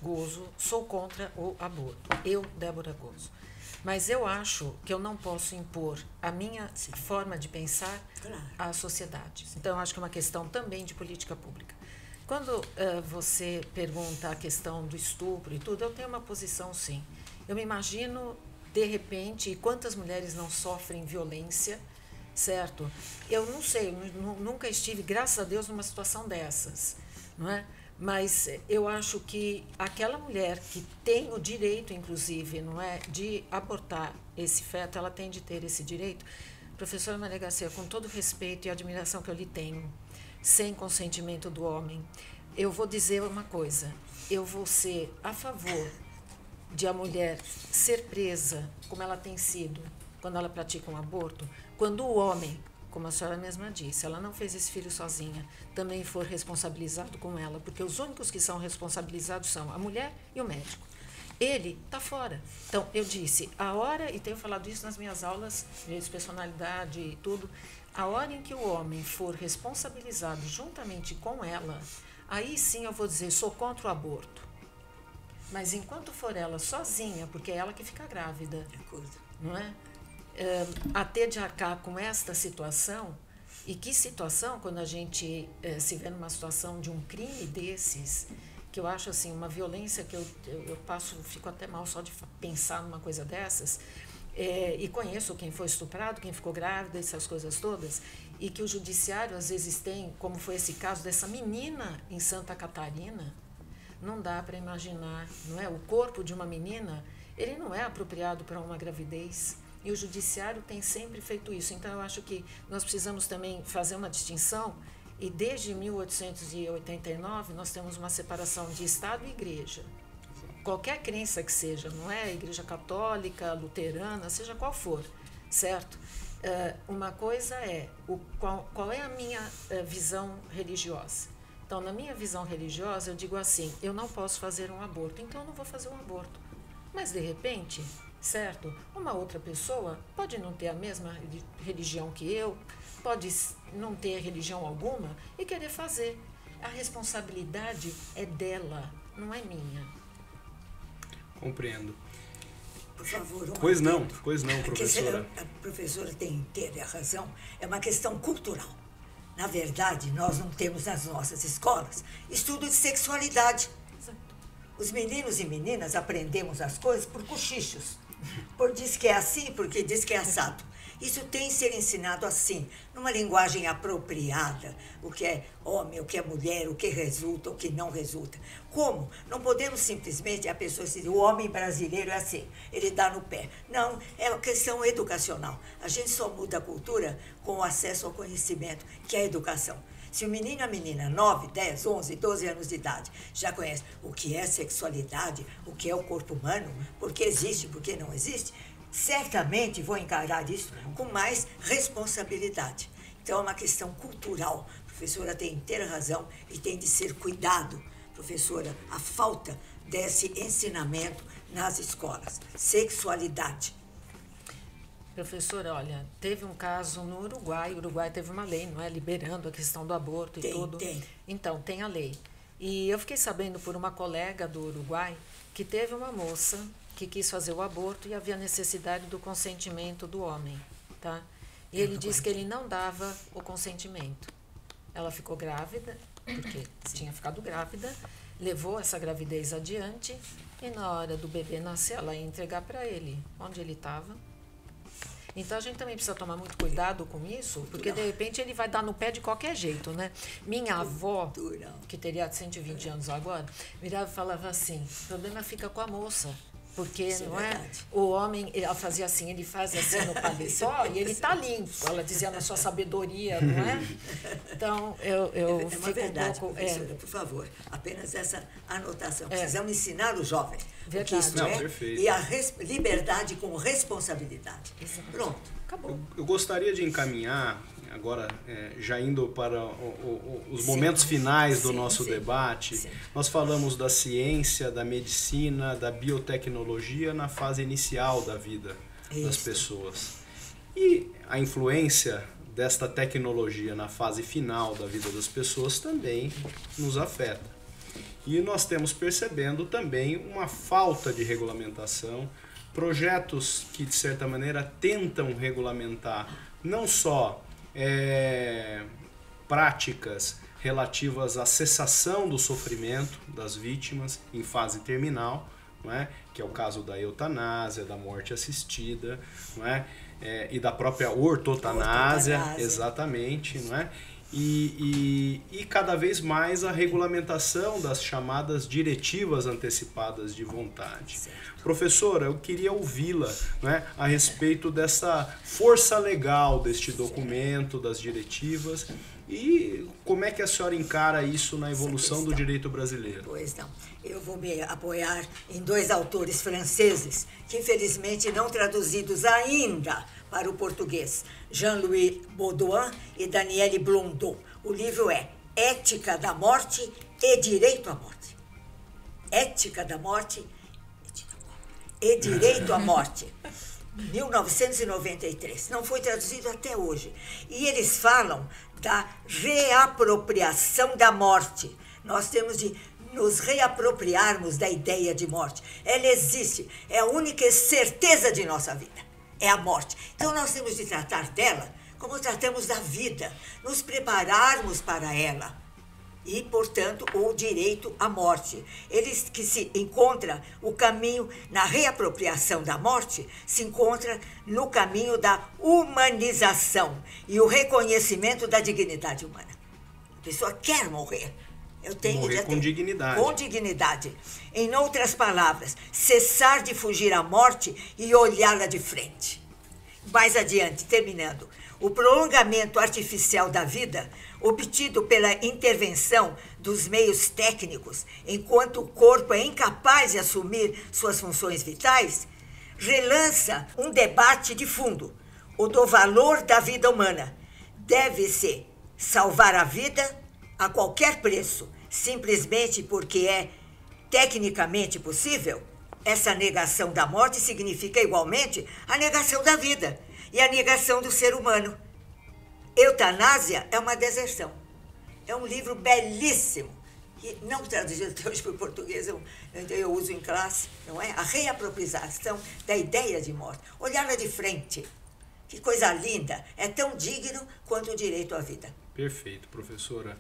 Gozzo, sou contra o aborto. Eu, Débora Gozzo. Mas eu acho que eu não posso impor a minha forma de pensar à sociedade. Então, eu acho que é uma questão também de política pública. Quando você pergunta a questão do estupro e tudo, eu tenho uma posição, sim. Eu me imagino, de repente, quantas mulheres não sofrem violência, certo? Eu não sei, nunca estive, graças a Deus, numa situação dessas, não é? Mas eu acho que aquela mulher que tem o direito, inclusive, não é, de abortar esse feto, ela tem de ter esse direito. Professora Maria Garcia, com todo o respeito e admiração que eu lhe tenho, sem consentimento do homem, eu vou dizer uma coisa, eu vou ser a favor de a mulher ser presa, como ela tem sido, quando ela pratica um aborto, quando o homem, como a senhora mesma disse, ela não fez esse filho sozinha, também for responsabilizado com ela, porque os únicos que são responsabilizados são a mulher e o médico. Ele está fora. Então, eu disse, a hora, e tenho falado isso nas minhas aulas de personalidade e tudo, a hora em que o homem for responsabilizado juntamente com ela, aí sim eu vou dizer, sou contra o aborto. Mas enquanto for ela sozinha, porque é ela que fica grávida, não é? A ter de arcar com esta situação, e que situação, quando a gente se vê numa situação de um crime desses, que eu acho assim, uma violência que eu fico até mal só de pensar numa coisa dessas, e conheço quem foi estuprado, quem ficou grávida, essas coisas todas, e que o judiciário às vezes tem, como foi esse caso dessa menina em Santa Catarina, não dá para imaginar, não é? O corpo de uma menina, ele não é apropriado para uma gravidez. E o judiciário tem sempre feito isso. Então, eu acho que nós precisamos também fazer uma distinção. E desde 1889, nós temos uma separação de Estado e Igreja. Qualquer crença que seja, não é? Igreja católica, luterana, seja qual for, certo? Uma coisa é, qual é a minha visão religiosa? Então, na minha visão religiosa, eu digo assim, eu não posso fazer um aborto, então eu não vou fazer um aborto. Mas, de repente, certo? Uma outra pessoa pode não ter a mesma religião que eu, pode não ter religião alguma e querer fazer. A responsabilidade é dela, não é minha. Compreendo. Por favor, Pois não, professora. A professora tem inteira razão, é uma questão cultural. Na verdade, nós não temos nas nossas escolas estudo de sexualidade. Exato. Os meninos e meninas aprendemos as coisas por cochichos. Por diz que é assim, porque diz que é assado. Isso tem que ser ensinado assim, numa linguagem apropriada, o que é homem, o que é mulher, o que resulta, o que não resulta. Como? Não podemos simplesmente, a pessoa se diz, o homem brasileiro é assim, ele dá no pé. Não, é uma questão educacional. A gente só muda a cultura com o acesso ao conhecimento, que é a educação. Se o menino e a menina, 9, 10, 11, 12 anos de idade, já conhece o que é sexualidade, o que é o corpo humano, por que existe, por que não existe, certamente vou encarar isso com mais responsabilidade. Então, é uma questão cultural. A professora tem inteira razão e tem de ser cuidado, professora, a falta desse ensinamento nas escolas. Sexualidade. Professora, olha, teve um caso no Uruguai. O Uruguai teve uma lei, não é? Liberando a questão do aborto e tudo. Tem. Então, tem a lei. E eu fiquei sabendo por uma colega do Uruguai que teve uma moça que quis fazer o aborto e havia necessidade do consentimento do homem, tá? E ele disse que ele não dava o consentimento. Ela ficou grávida, porque tinha ficado grávida, levou essa gravidez adiante e na hora do bebê nascer, ela ia entregar para ele onde ele estava. Então, a gente também precisa tomar muito cuidado com isso, porque, de repente, ele vai dar no pé de qualquer jeito, né? Minha avó, que teria 120 anos agora, virava e falava assim, o problema fica com a moça. Porque, isso não é? O homem, ela fazia assim, ele faz assim no paletó e ele está limpo. Ela dizia na sua sabedoria, não é? Então, eu fico uma verdade, um pouco... professora, por favor, apenas essa anotação. Precisamos ensinar os jovens o que isso é. Perfeito. E a liberdade com responsabilidade. Exato. Pronto. Acabou. Eu gostaria de encaminhar, agora já indo para os momentos finais do nosso debate. Sim. Nós falamos da ciência, da medicina, da biotecnologia na fase inicial da vida das pessoas. E a influência desta tecnologia na fase final da vida das pessoas também nos afeta. E nós temos percebendo também uma falta de regulamentação, projetos que, de certa maneira, tentam regulamentar não só práticas relativas à cessação do sofrimento das vítimas em fase terminal, não é? Que é o caso da eutanásia, da morte assistida, não é? E da própria ortotanásia, exatamente, não é? E cada vez mais a regulamentação das chamadas diretivas antecipadas de vontade. Certo. Professora, eu queria ouvi-la, né, a respeito dessa força legal deste documento, das diretivas, e como é que a senhora encara isso na evolução do direito brasileiro? Pois não. Eu vou me apoiar em 2 autores franceses, que infelizmente não traduzidos ainda para o português, Jean-Louis Baudouin e Daniele Blondeau. O livro é Ética da Morte e Direito à Morte. Ética da Morte e Direito à Morte. 1993. Não foi traduzido até hoje. E eles falam da reapropriação da morte. Nós temos de nos reapropriarmos da ideia de morte. Ela existe. É a única certeza de nossa vida. É a morte. Então, nós temos de tratar dela como tratamos da vida, nos prepararmos para ela. E, portanto, o direito à morte. Eles que se encontra o caminho na reapropriação da morte, se encontra no caminho da humanização e o reconhecimento da dignidade humana. A pessoa quer morrer. Morrer com dignidade. Com dignidade. Em outras palavras, cessar de fugir à morte e olhá-la de frente. Mais adiante, terminando, o prolongamento artificial da vida, obtido pela intervenção dos meios técnicos, enquanto o corpo é incapaz de assumir suas funções vitais, relança um debate de fundo, o do valor da vida humana. Deve-se salvar a vida a qualquer preço, simplesmente porque é tecnicamente possível? essa negação da morte significa igualmente a negação da vida e a negação do ser humano. Eutanásia é uma deserção. É um livro belíssimo, que não traduzido até hoje para o português, eu uso em classe, não é? A reapropriação da ideia de morte. Olhá-la de frente. Que coisa linda. É tão digno quanto o direito à vida. Perfeito, professora.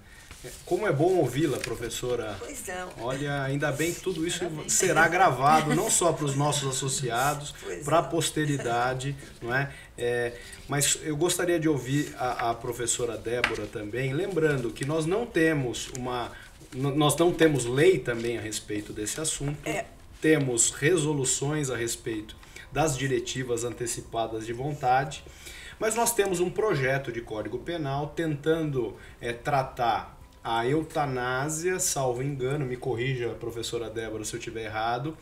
Como é bom ouvi-la, professora. Pois não. Olha, ainda bem que tudo isso será gravado, não só para os nossos associados, para a posteridade, não é? Mas eu gostaria de ouvir a professora Débora também, lembrando que nós não temos lei também a respeito desse assunto, temos resoluções a respeito das diretivas antecipadas de vontade, mas nós temos um projeto de Código Penal tentando tratar a eutanásia, salvo engano, me corrija, professora Débora, se eu estiver errado,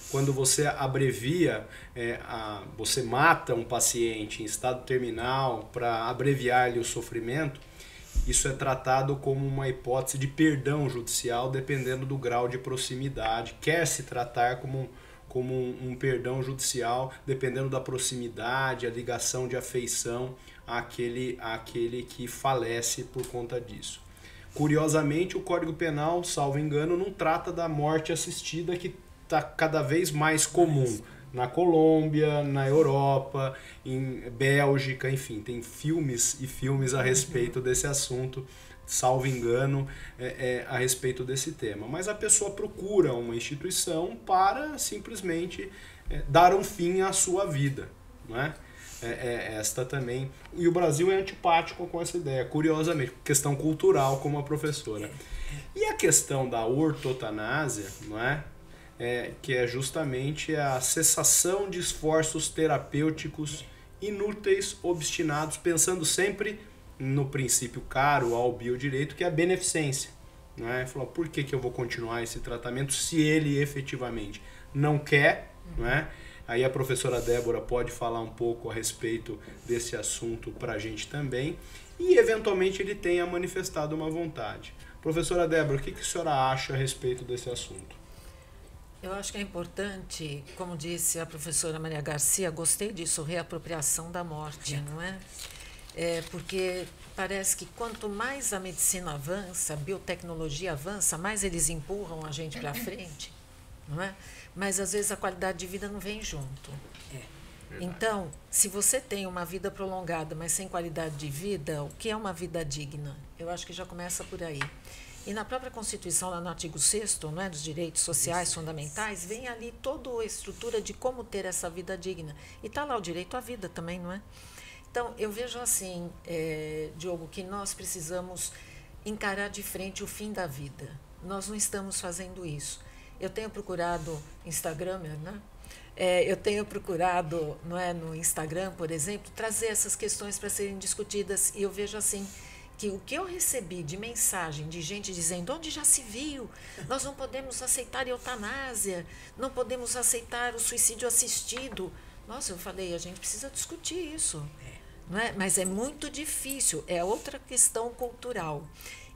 quando você abrevia, você mata um paciente em estado terminal para abreviar-lhe o sofrimento, isso é tratado como uma hipótese de perdão judicial, dependendo do grau de proximidade. Quer se tratar como um perdão judicial, dependendo da proximidade, a ligação de afeição àquele que falece por conta disso. Curiosamente, o Código Penal, salvo engano, não trata da morte assistida, que está cada vez mais comum na Colômbia, na Europa, em Bélgica, enfim, tem filmes e filmes a respeito desse assunto, salvo engano, a respeito desse tema. Mas a pessoa procura uma instituição para simplesmente dar um fim à sua vida, não é? Esta também. E o Brasil é antipático com essa ideia, curiosamente, questão cultural, como a professora. E a questão da ortotanásia, não é? Que é justamente a cessação de esforços terapêuticos inúteis, obstinados, pensando sempre no princípio caro ao biodireito, que é a beneficência. Não é? Falou, por que eu vou continuar esse tratamento se ele efetivamente não quer, não é? Aí a professora Débora pode falar um pouco a respeito desse assunto para a gente também, e eventualmente ele tenha manifestado uma vontade. Professora Débora, o que a senhora acha a respeito desse assunto? Eu acho que é importante, como disse a professora Maria Garcia, gostei disso, reapropriação da morte, não é? Porque parece que quanto mais a medicina avança, a biotecnologia avança, mais eles empurram a gente para frente, não é? Mas às vezes a qualidade de vida não vem junto. Então, se você tem uma vida prolongada, mas sem qualidade de vida, o que é uma vida digna? Eu acho que já começa por aí. E na própria Constituição, lá no artigo 6º, não é, dos direitos sociais fundamentais, vem ali toda a estrutura de como ter essa vida digna. E está lá o direito à vida também, não é? Então, eu vejo assim, Diogo, que nós precisamos encarar de frente o fim da vida. Nós não estamos fazendo isso. Eu tenho procurado Instagramer, né? Eu tenho procurado, não é, no Instagram, por exemplo, trazer essas questões para serem discutidas, e eu vejo assim que o que eu recebi de mensagem de gente dizendo onde já se viu, nós não podemos aceitar eutanásia, não podemos aceitar o suicídio assistido. Nossa, eu falei, a gente precisa discutir isso, não é? Mas é muito difícil, é outra questão cultural.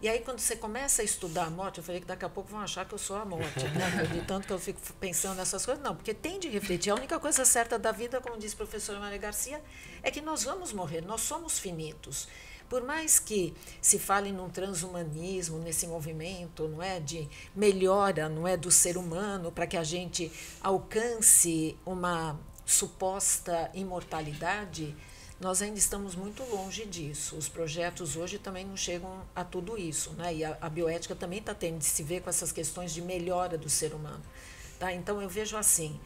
E aí, quando você começa a estudar a morte, eu falei que daqui a pouco vão achar que eu sou a morte, né? De tanto que eu fico pensando nessas coisas. Não, porque tem de refletir. A única coisa certa da vida, como disse a professora Maria Garcia, é que nós vamos morrer, nós somos finitos. Por mais que se fale num transhumanismo, nesse movimento, não é, de melhora, não é, do ser humano, para que a gente alcance uma suposta imortalidade, nós ainda estamos muito longe disso. Os projetos hoje também não chegam a tudo isso, né? E a bioética também está tendo de se ver com essas questões de melhora do ser humano. Tá? Então, eu vejo assim,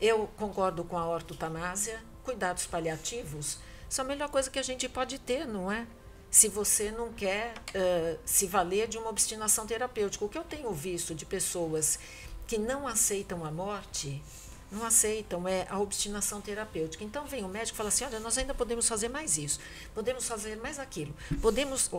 eu concordo com a ortotanásia, cuidados paliativos são a melhor coisa que a gente pode ter, não é? Se você não quer se valer de uma obstinação terapêutica. O que eu tenho visto de pessoas que não aceitam a morte, não aceitam, é a obstinação terapêutica. Então vem o médico e fala assim, olha, nós ainda podemos fazer mais isso, podemos fazer mais aquilo, podemos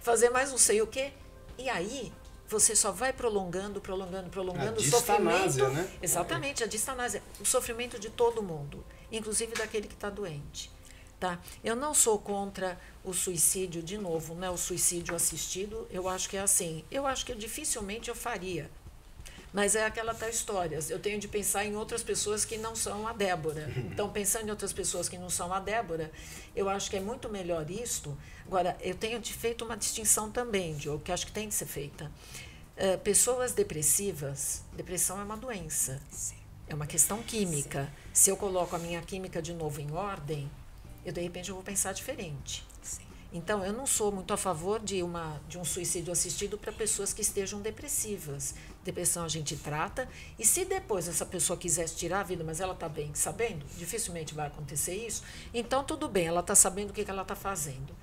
fazer mais não sei o quê. E aí você só vai prolongando o sofrimento. Né? Exatamente, a distanásia, o sofrimento de todo mundo, inclusive daquele que está doente. Tá? Eu não sou contra o suicídio, de novo, né? O suicídio assistido, eu acho que é assim. Eu acho que dificilmente eu faria. Mas é aquela tal história. Eu tenho de pensar em outras pessoas que não são a Débora. Então, pensando em outras pessoas que não são a Débora, eu acho que é muito melhor isto. Agora, eu tenho feito uma distinção também, Diogo, que acho que tem de ser feita. Pessoas depressivas, depressão é uma doença. Sim. É uma questão química. Sim. Se eu coloco a minha química de novo em ordem, de repente eu vou pensar diferente. Sim. Então, eu não sou muito a favor de um suicídio assistido para pessoas que estejam depressivas. Depressão a gente trata, e se depois essa pessoa quisesse tirar a vida, mas ela está bem sabendo, dificilmente vai acontecer isso, então tudo bem, ela está sabendo o que ela está fazendo.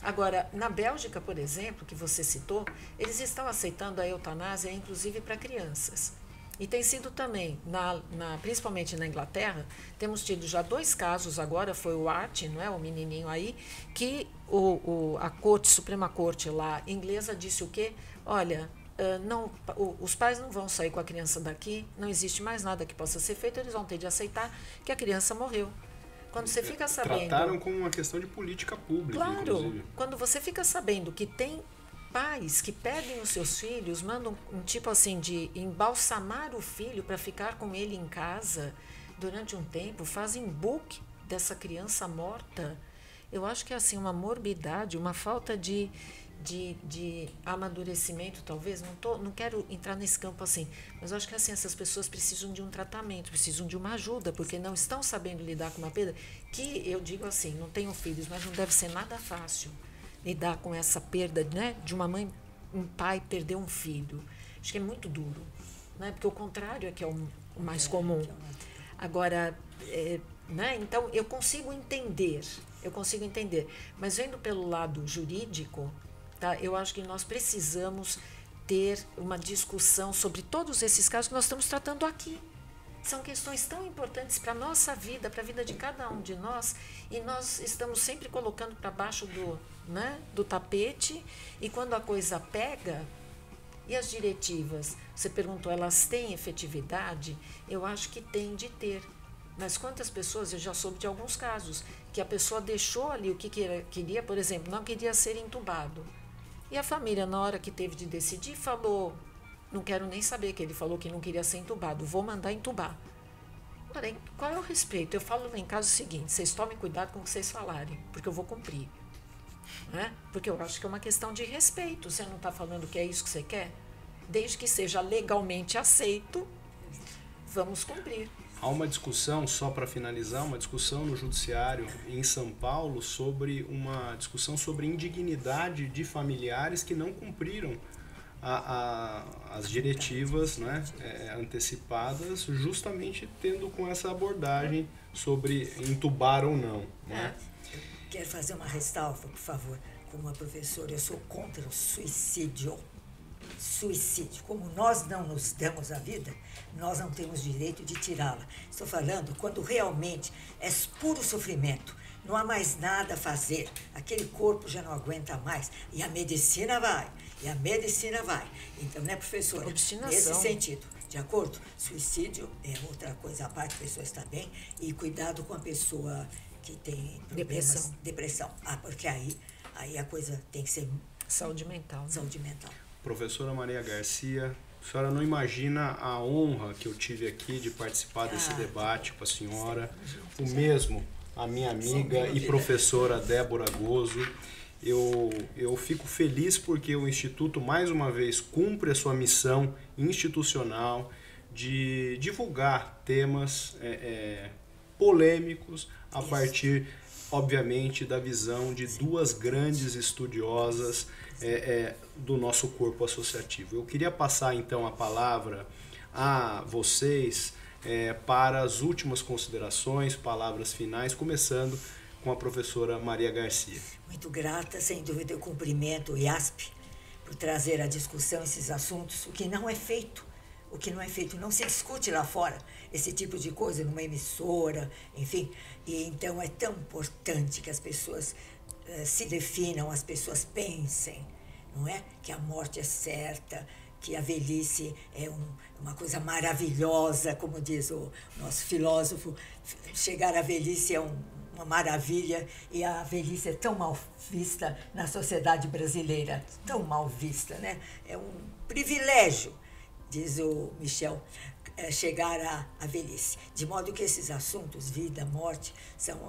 Agora, na Bélgica, por exemplo, que você citou, eles estão aceitando a eutanásia, inclusive para crianças. E tem sido também, principalmente na Inglaterra, temos tido já 2 casos agora, foi o Art, não é, o menininho aí, que a Suprema Corte lá inglesa disse o quê? Olha, os pais não vão sair com a criança daqui, não existe mais nada que possa ser feito, eles vão ter de aceitar que a criança morreu. Quando você fica sabendo... Trataram como uma questão de política pública, claro, inclusive. Quando você fica sabendo que tem pais que pedem os seus filhos, mandam um tipo assim de embalsamar o filho para ficar com ele em casa durante um tempo, fazem book dessa criança morta. Eu acho que é assim uma morbidade, uma falta de amadurecimento, talvez. Não quero entrar nesse campo assim, mas eu acho que assim, essas pessoas precisam de um tratamento, precisam de uma ajuda, porque não estão sabendo lidar com uma perda, que eu digo assim, não tenho filhos, mas não deve ser nada fácil lidar com essa perda, né, de uma mãe, um pai perder um filho. Acho que é muito duro, né, porque o contrário é que é o mais comum. Agora, né, então eu consigo entender, mas vendo pelo lado jurídico, tá, eu acho que nós precisamos ter uma discussão sobre todos esses casos que nós estamos tratando aqui. São questões tão importantes para a nossa vida, para a vida de cada um de nós, e nós estamos sempre colocando para baixo do tapete, e quando a coisa pega, e as diretivas, você perguntou, elas têm efetividade? Eu acho que tem de ter. Mas quantas pessoas, eu já soube de alguns casos, que a pessoa deixou ali o que queria, por exemplo, não queria ser entubado. E a família, na hora que teve de decidir, falou... Não quero nem saber que ele falou que não queria ser entubado. Vou mandar entubar. Porém, qual é o respeito? Eu falo em caso seguinte, vocês tomem cuidado com o que vocês falarem, porque eu vou cumprir. Né? Porque eu acho que é uma questão de respeito. Você não está falando que é isso que você quer? Desde que seja legalmente aceito, vamos cumprir. Há uma discussão, só para finalizar, uma discussão no judiciário em São Paulo sobre uma discussão sobre indignidade de familiares que não cumpriram as diretivas, né, antecipadas, justamente tendo com essa abordagem sobre entubar ou não. Né? Quero fazer uma ressalva, por favor. Como uma professora, eu sou contra o suicídio. Suicídio. Como nós não nos damos a vida, nós não temos direito de tirá-la. Estou falando quando realmente é puro sofrimento. Não há mais nada a fazer. Aquele corpo já não aguenta mais. E a medicina vai. Então, né, professora? Obstinação. Nesse sentido, de acordo? Suicídio é outra coisa à parte, a pessoa está bem. E cuidado com a pessoa que tem problemas, depressão. Porque aí a coisa tem que ser... Saúde mental. Né? Saúde mental. Professora Maria Garcia, a senhora não imagina a honra que eu tive aqui de participar desse debate com a senhora. O mesmo, a minha amiga e professora Débora Gozo. Eu fico feliz porque o Instituto, mais uma vez, cumpre a sua missão institucional de divulgar temas polêmicos a partir, obviamente, da visão de 2 grandes estudiosas do nosso corpo associativo. Eu queria passar, então, a palavra a vocês para as últimas considerações, palavras finais, começando com a professora Maria Garcia. Muito grata, sem dúvida, eu cumprimento o IASP por trazer à discussão esses assuntos, o que não é feito. Não se discute lá fora esse tipo de coisa numa emissora, enfim. E então é tão importante que as pessoas se definam, as pessoas pensem, não é? Que a morte é certa, que a velhice é uma coisa maravilhosa, como diz o nosso filósofo, chegar à velhice é uma maravilha, e a velhice é tão mal vista na sociedade brasileira, tão mal vista, né? É um privilégio. diz o Michel, chegar à velhice. De modo que esses assuntos, vida, morte,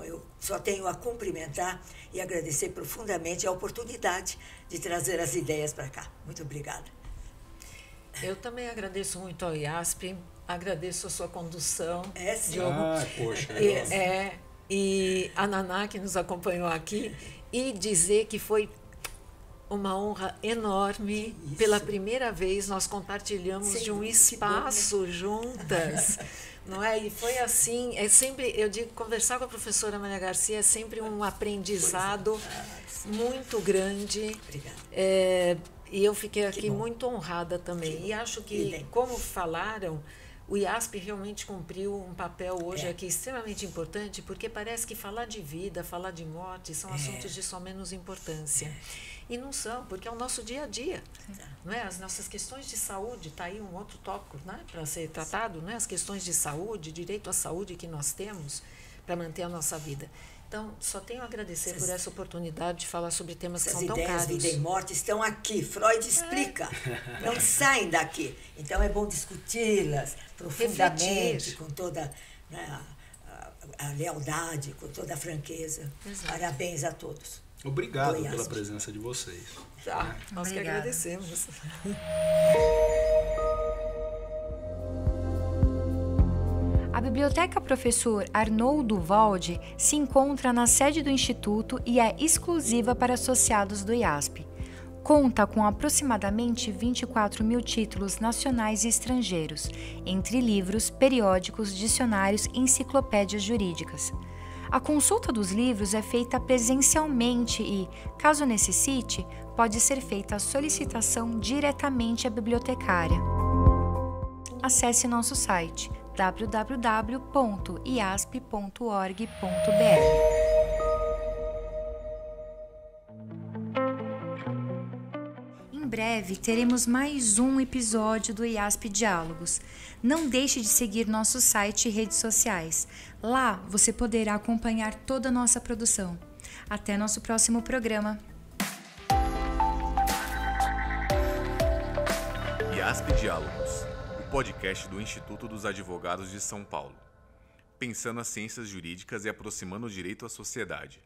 eu só tenho a cumprimentar e agradecer profundamente a oportunidade de trazer as ideias para cá. Muito obrigada. Eu também agradeço muito ao IASP, agradeço a sua condução, Sim. Diogo. Poxa. E a Naná, que nos acompanhou aqui, e dizer que foi uma honra enorme. Isso. Pela primeira vez nós compartilhamos de um espaço juntas, não é? E foi assim, eu digo, conversar com a professora Maria Garcia é sempre um aprendizado muito grande. Obrigada. E eu fiquei aqui muito honrada também. E acho que, como falaram, o IASP realmente cumpriu um papel hoje aqui extremamente importante, porque parece que falar de vida, falar de morte são assuntos de só menos importância. E não são, porque é o nosso dia a dia. Não é? As nossas questões de saúde, está aí um outro tópico, né, para ser tratado, né? As questões de saúde, direito à saúde que nós temos para manter a nossa vida. Então, só tenho a agradecer por essa oportunidade de falar sobre temas que são tão caros. As ideias, vida e morte, estão aqui. Freud explica. Não saem daqui. Então, é bom discuti-las profundamente, refletir, com toda, né, a lealdade, com toda a franqueza. Exato. Parabéns a todos. Obrigado pela presença de vocês. Nós que agradecemos. A Biblioteca Professor Arnoldo Walde se encontra na sede do Instituto e é exclusiva para associados do IASP. Conta com aproximadamente 24 mil títulos nacionais e estrangeiros, entre livros, periódicos, dicionários e enciclopédias jurídicas. A consulta dos livros é feita presencialmente e, caso necessite, pode ser feita a solicitação diretamente à bibliotecária. Acesse nosso site www.iasp.org.br. Em breve teremos mais um episódio do IASP Diálogos. Não deixe de seguir nosso site e redes sociais. Lá você poderá acompanhar toda a nossa produção. Até nosso próximo programa. IASP Diálogos, o podcast do Instituto dos Advogados de São Paulo. Pensando as ciências jurídicas e aproximando o direito à sociedade.